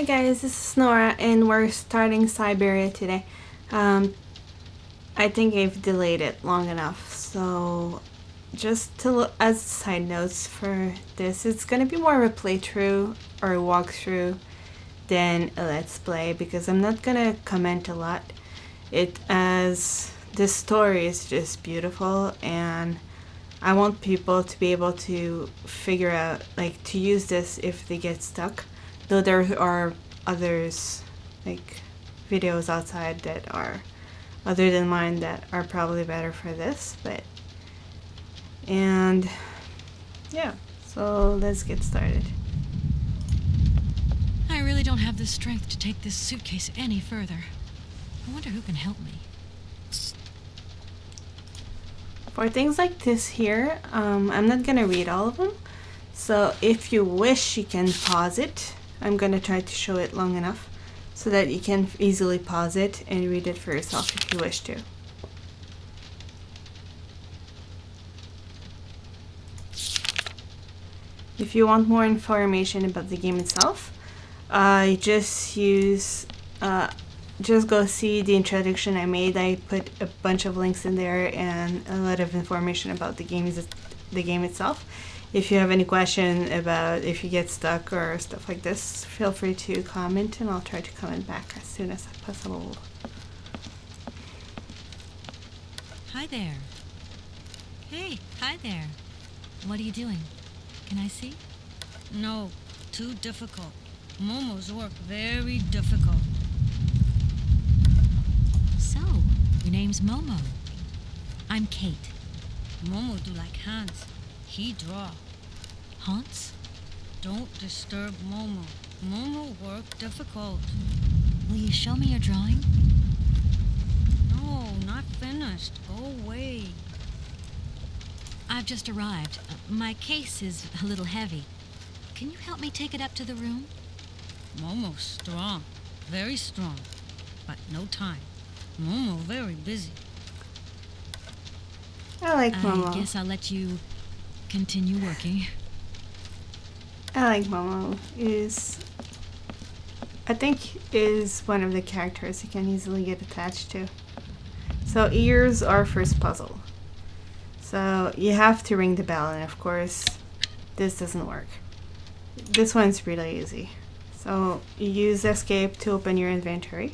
guys, this is Nora and we're starting Syberia today. I think I've delayed it long enough, so just to look as side notes for this, it's gonna be more of a playthrough or a walkthrough than a let's play because I'm not gonna comment a lot. As the story is just beautiful and I want people to be able to figure out, like, to use this if they get stuck. Though there are others, like videos outside that are other than mine that are probably better for this, and yeah, so let's get started. I really don't have the strength to take this suitcase any further. I wonder who can help me. For things like this here, I'm not gonna read all of them, so if you wish you can pause it. I'm gonna try to show it long enough so that you can easily pause it and read it for yourself if you wish to. If you want more information about the game itself, just go see the introduction I made. I put a bunch of links in there and a lot of information about the game itself. If you have any question about if you get stuck or stuff like this, feel free to comment and I'll try to comment back as soon as possible. Hi there. Hey, hi there. What are you doing? Can I see? No, too difficult. Momo's work very difficult. So, your name's Momo. I'm Kate. Momo do like Hans. He draw. Hans? Don't disturb Momo. Momo work difficult. Will you show me your drawing? No, not finished. Go away. I've just arrived. My case is a little heavy. Can you help me take it up to the room? Momo strong. Very strong. But no time. Momo very busy. I like Momo. I guess I'll let you continue working. I like Momo. I think is one of the characters you can easily get attached to. So ears are first puzzle. So you have to ring the bell, and of course this doesn't work. This one's really easy. So you use escape to open your inventory.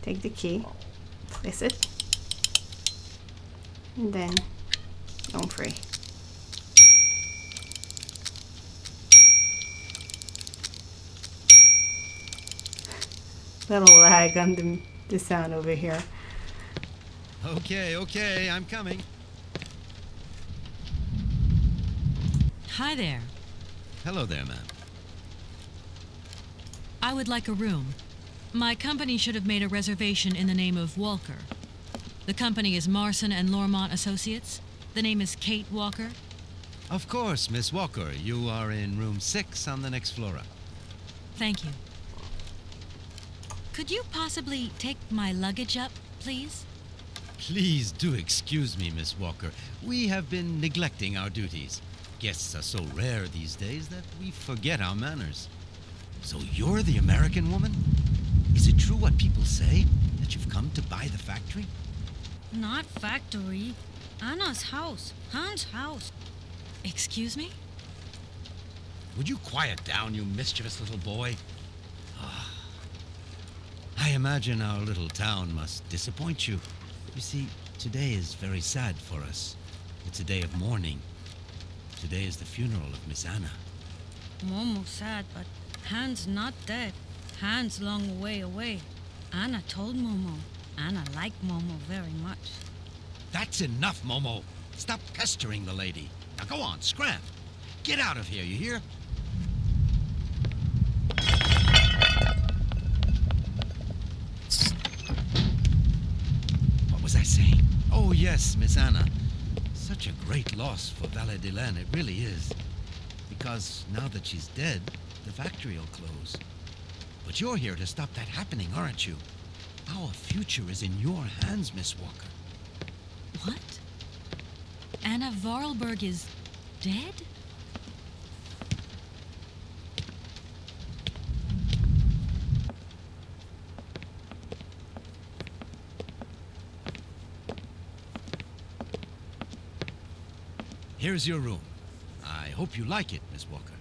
Take the key, place it, and then roam free. Little lag on the sound over here. Okay, I'm coming. Hi there. Hello there, ma'am. I would like a room. My company should have made a reservation in the name of Walker. The company is Marson and Lormont Associates. The name is Kate Walker. Of course, Miss Walker. You are in room 6 on the next floor up. Thank you. Could you possibly take my luggage up, please? Please do excuse me, Miss Walker. We have been neglecting our duties. Guests are so rare these days that we forget our manners. So you're the American woman? Is it true what people say, that you've come to buy the factory? Not factory. Anna's house. Hans' house. Excuse me? Would you quiet down, you mischievous little boy? I imagine our little town must disappoint you. You see, today is very sad for us. It's a day of mourning. Today is the funeral of Miss Anna. Momo sad, but Hans not dead. Hans long way away. Anna told Momo. Anna liked Momo very much. That's enough, Momo. Stop pestering the lady. Now go on, scram. Get out of here, you hear? What was I saying? Oh, yes, Miss Anna. Such a great loss for Valadilène, it really is. Because now that she's dead, the factory will close. But you're here to stop that happening, aren't you? Our future is in your hands, Miss Walker. What? Anna Vorarlberg is dead? Here's your room. I hope you like it, Miss Walker.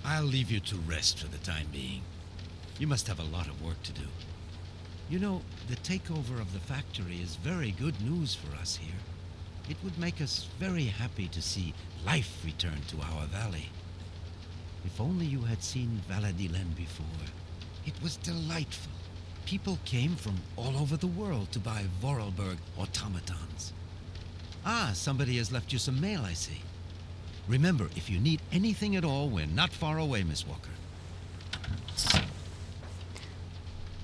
I'll leave you to rest for the time being. You must have a lot of work to do. You know, the takeover of the factory is very good news for us here. It would make us very happy to see life return to our valley. If only you had seen Valadilène before. It was delightful. People came from all over the world to buy Vorarlberg automatons. Ah, somebody has left you some mail, I see. Remember, if you need anything at all, we're not far away, Miss Walker.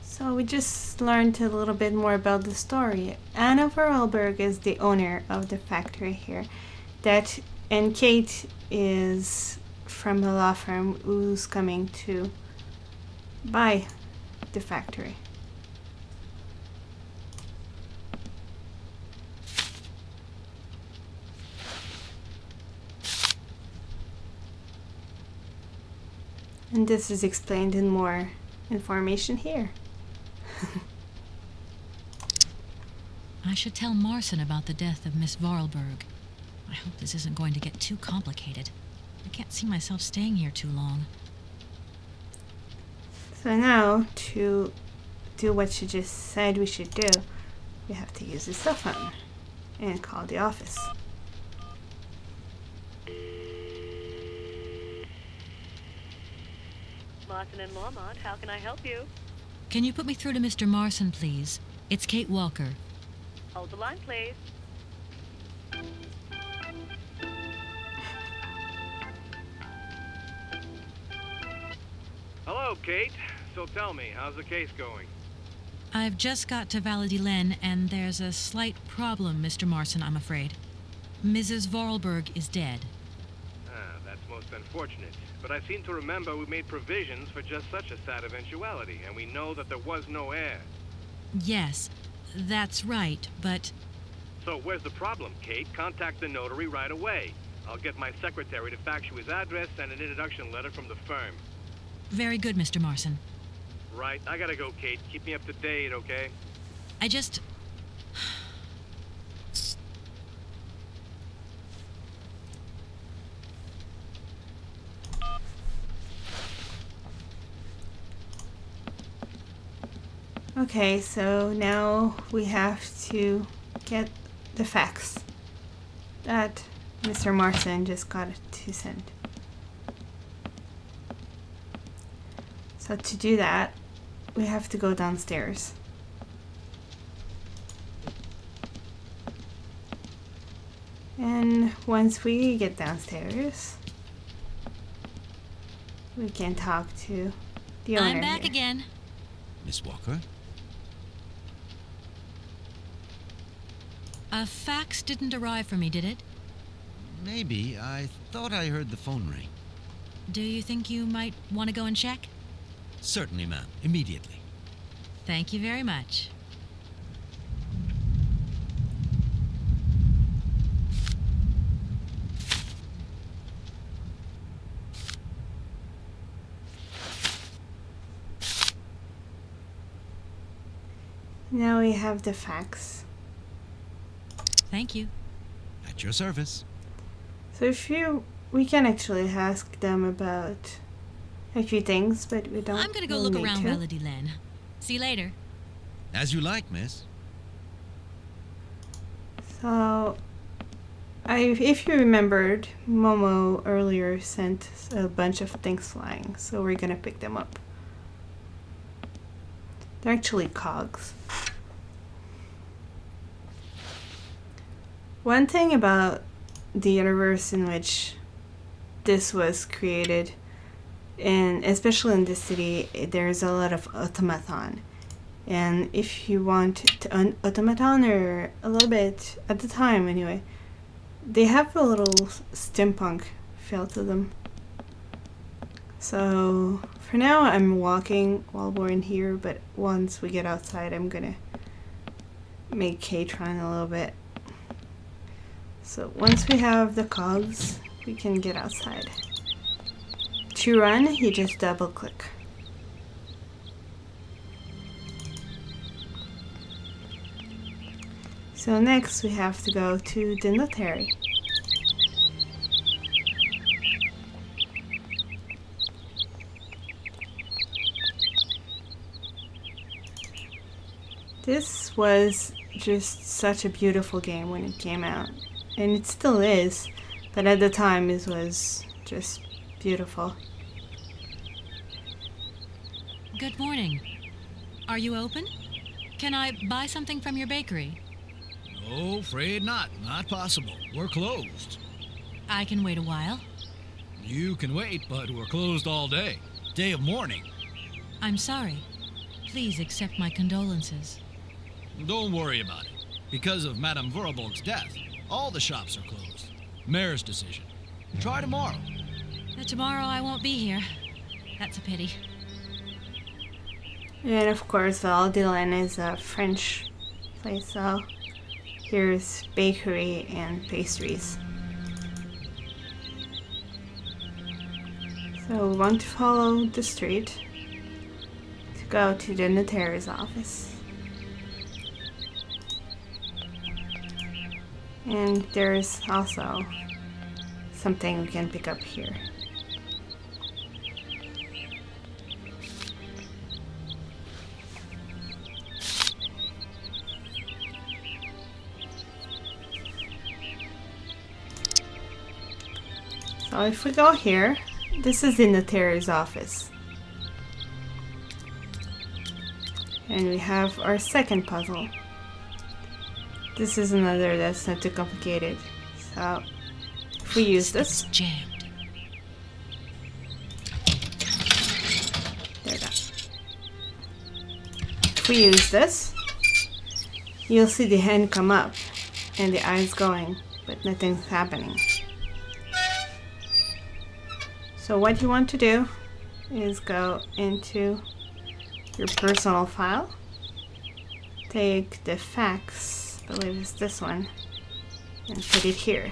So we just learned a little bit more about the story. Anna Vorarlberg is the owner of the factory here. And Kate is from a law firm who's coming to buy the factory. And this is explained in more information here. I should tell Marson about the death of Miss Vorarlberg. I hope this isn't going to get too complicated. I can't see myself staying here too long. So now, to do what she just said we should do, we have to use the cell phone and call the office. Marson and Lormont, how can I help you? Can you put me through to Mr. Marson, please? It's Kate Walker. Hold the line, please. Hello, Kate. So tell me, how's the case going? I've just got to Valadilène, and there's a slight problem, Mr. Marson, I'm afraid. Mrs. Vorarlberg is dead. Ah, that's most unfortunate. But I seem to remember we made provisions for just such a sad eventuality, and we know that there was no heir. Yes, that's right, but... So where's the problem, Kate? Contact the notary right away. I'll get my secretary to fax you his address and an introduction letter from the firm. Very good, Mr. Marson. Right, I gotta go, Kate. Keep me up to date, okay? I just... Okay, so now we have to get the fax that Mr. Marson just got to send. So to do that, we have to go downstairs. And once we get downstairs, we can talk to the owner I'm back here. again. Miss Walker? A fax didn't arrive for me, did it? Maybe. I thought I heard the phone ring. Do you think you might want to go and check? Certainly, ma'am. Immediately. Thank you very much. Now we have the fax. Thank you. At your service. So we can actually ask them about a few things, but we don't. I'm gonna go really look need around to. Valadilène. See you later. As you like, miss. So, if you remembered, Momo earlier sent a bunch of things flying, so we're gonna pick them up. They're actually cogs. One thing about the universe in which this was created, and especially in this city, there's a lot of automaton. And if you want an automaton, or a little bit, at the time anyway, they have a little steampunk feel to them. So for now I'm walking while we're in here, but once we get outside I'm gonna make Kate run a little bit. So once we have the cogs, we can get outside. To run, you just double click. So next we have to go to the notary. This was just such a beautiful game when it came out, and it still is, but at the time it was just beautiful. Good morning. Are you open? Can I buy something from your bakery? No, afraid not. Not possible. We're closed. I can wait a while. You can wait, but we're closed all day. Day of mourning. I'm sorry. Please accept my condolences. Don't worry about it. Because of Madame Vorarlberg's death, all the shops are closed. Mayor's decision. Try tomorrow. Tomorrow I won't be here. That's a pity. And of course, Valadilène is a French place, so here's bakery and pastries. So we want to follow the street to go to the notary's office. And there's also something we can pick up here. So if we go here, this is the notary's office. And we have our second puzzle. This is another that's not too complicated. So if we use this, Jammed. there we go. If we use this, you'll see the hand come up and the eyes going, but nothing's happening. So what you want to do is go into your personal file, take the fax, I believe it's this one, and put it here,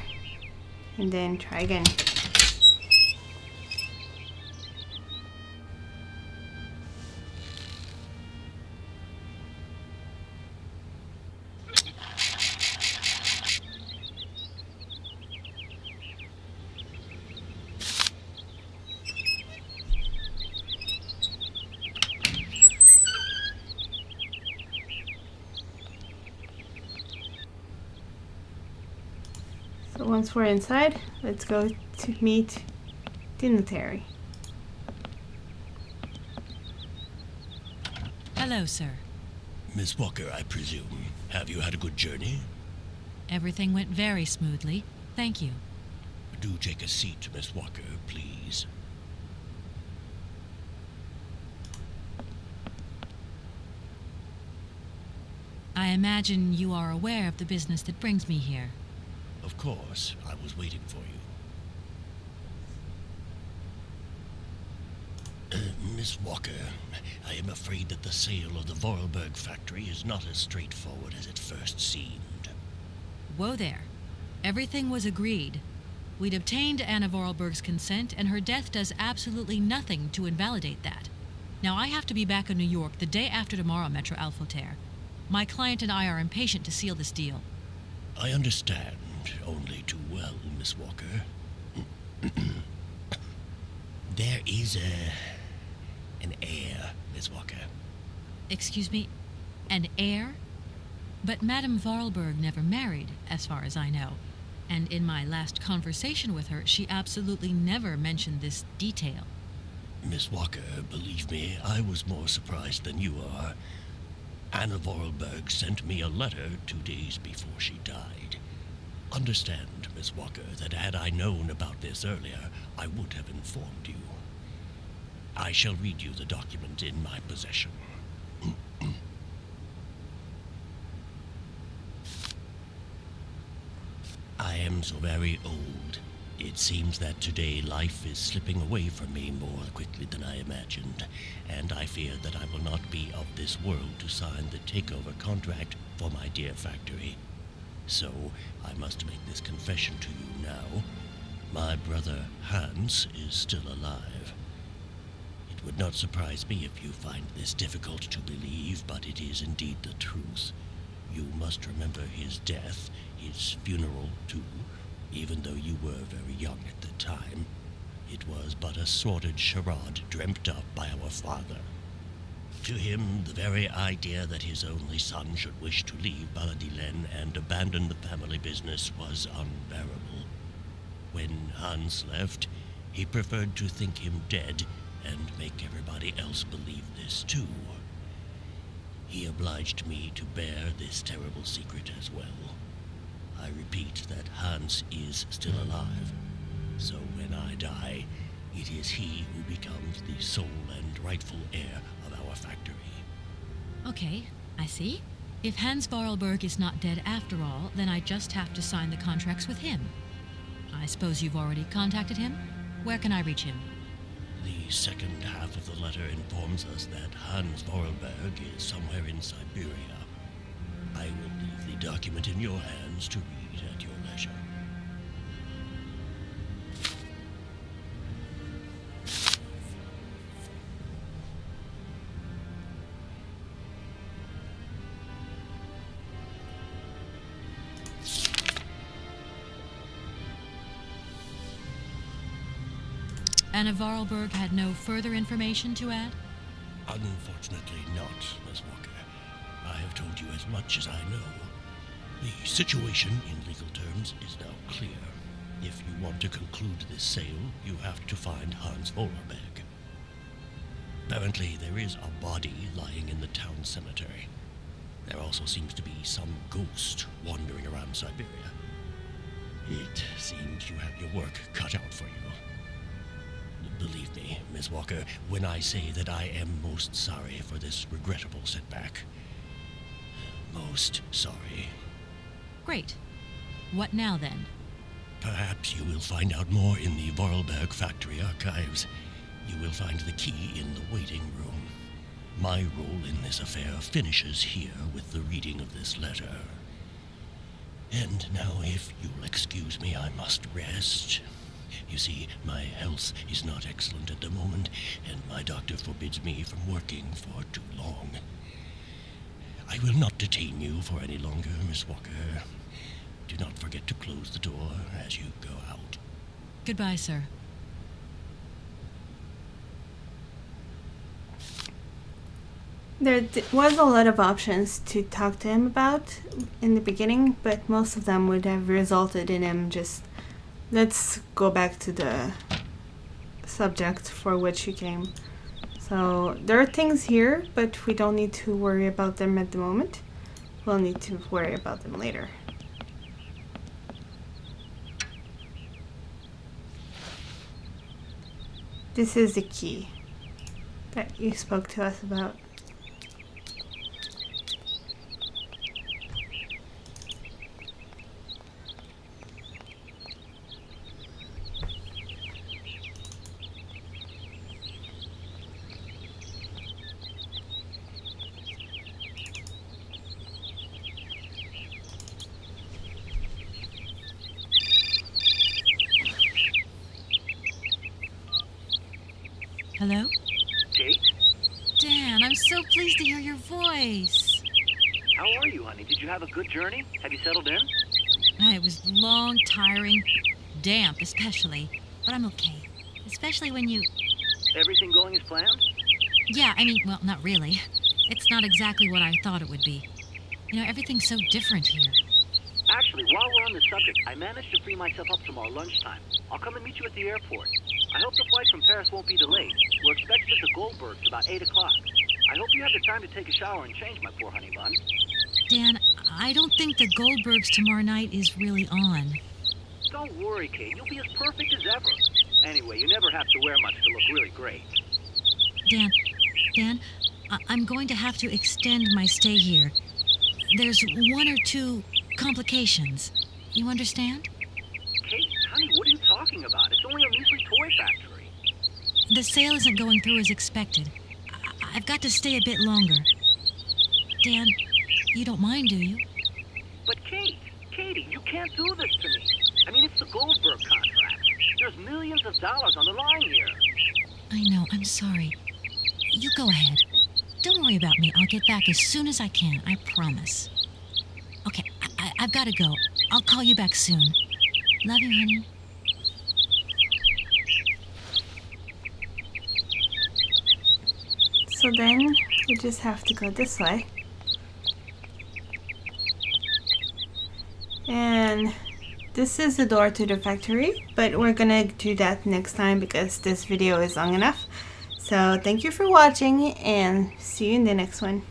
and then try again. So once we're inside, let's go to meet the notary. Hello, sir. Miss Walker, I presume. Have you had a good journey? Everything went very smoothly. Thank you. Do take a seat, Miss Walker, please. I imagine you are aware of the business that brings me here. Of course, I was waiting for you. Miss Walker, I am afraid that the sale of the Vorarlberg factory is not as straightforward as it first seemed. Whoa there. Everything was agreed. We'd obtained Anna Vorarlberg's consent, and her death does absolutely nothing to invalidate that. Now, I have to be back in New York the day after tomorrow, Metro Alphoter. My client and I are impatient to seal this deal. I understand only too well, Miss Walker. There is an heir, Miss Walker. Excuse me? An heir? But Madame Vorarlberg never married, as far as I know. And in my last conversation with her, she absolutely never mentioned this detail. Miss Walker, believe me, I was more surprised than you are. Anna Vorarlberg sent me a letter 2 days before she died. Understand, Miss Walker, that had I known about this earlier, I would have informed you. I shall read you the document in my possession. I am so very old. It seems that today life is slipping away from me more quickly than I imagined, and I fear that I will not be of this world to sign the takeover contract for my dear factory. So, I must make this confession to you now. My brother, Hans, is still alive. It would not surprise me if you find this difficult to believe, but it is indeed the truth. You must remember his death, his funeral too, even though you were very young at the time. It was but a sordid charade dreamt up by our father. To him, the very idea that his only son should wish to leave Valadilène and abandon the family business was unbearable. When Hans left, he preferred to think him dead and make everybody else believe this too. He obliged me to bear this terrible secret as well. I repeat that Hans is still alive, so when I die, it is he who becomes the sole and rightful heir of our factory. Okay, I see. If Hans Vorarlberg is not dead after all, then I just have to sign the contracts with him. I suppose you've already contacted him? Where can I reach him? The second half of the letter informs us that Hans Vorarlberg is somewhere in Syberia. I will leave the document in your hands to read at your leisure. Anna Vorarlberg had no further information to add? Unfortunately not, Miss Walker. I have told you as much as I know. The situation, in legal terms, is now clear. If you want to conclude this sale, you have to find Hans Vorarlberg. Apparently, there is a body lying in the town cemetery. There also seems to be some ghost wandering around Syberia. It seems you have your work cut out for you. Believe me, Miss Walker, when I say that I am most sorry for this regrettable setback. Most sorry. Great. What now, then? Perhaps you will find out more in the Vorarlberg factory archives. You will find the key in the waiting room. My role in this affair finishes here with the reading of this letter. And now, if you'll excuse me, I must rest. You see, my health is not excellent at the moment, and my doctor forbids me from working for too long. I will not detain you for any longer, Miss Walker. Do not forget to close the door as you go out. Goodbye, sir. There was a lot of options to talk to him about in the beginning, but most of them would have resulted in him just, let's go back to the subject for which he came. So there are things here, but we don't need to worry about them at the moment. We'll need to worry about them later. This is the key that you spoke to us about. Hello? Kate? Dan, I'm so pleased to hear your voice. How are you, honey? Did you have a good journey? Have you settled in? It was long, tiring, damp especially, but I'm okay. Especially when you... Everything going as planned? Yeah, I mean, well, not really. It's not exactly what I thought it would be. You know, everything's so different here. Actually, while we're on the subject, I managed to free myself up tomorrow lunchtime. I'll come and meet you at the airport. I hope the flight from Paris won't be delayed. We're expected at the Goldbergs about 8 o'clock. I hope you have the time to take a shower and change, my poor honey bun. Dan, I don't think the Goldbergs tomorrow night is really on. Don't worry, Kate. You'll be as perfect as ever. Anyway, you never have to wear much to look really great. Dan, I'm going to have to extend my stay here. There's one or two complications. You understand? Kate, honey, what are you talking about? It's only a measly toy factory. The sale isn't going through as expected. I've got to stay a bit longer. Dan, you don't mind, do you? But Katie, you can't do this to me. I mean, it's the Goldberg contract. There's millions of dollars on the line here. I know, I'm sorry. You go ahead. Don't worry about me. I'll get back as soon as I can, I promise. Okay, I've got to go. I'll call you back soon. Love you, honey. So then we just have to go this way. And this is the door to the factory, but we're gonna do that next time because this video is long enough. So thank you for watching and see you in the next one.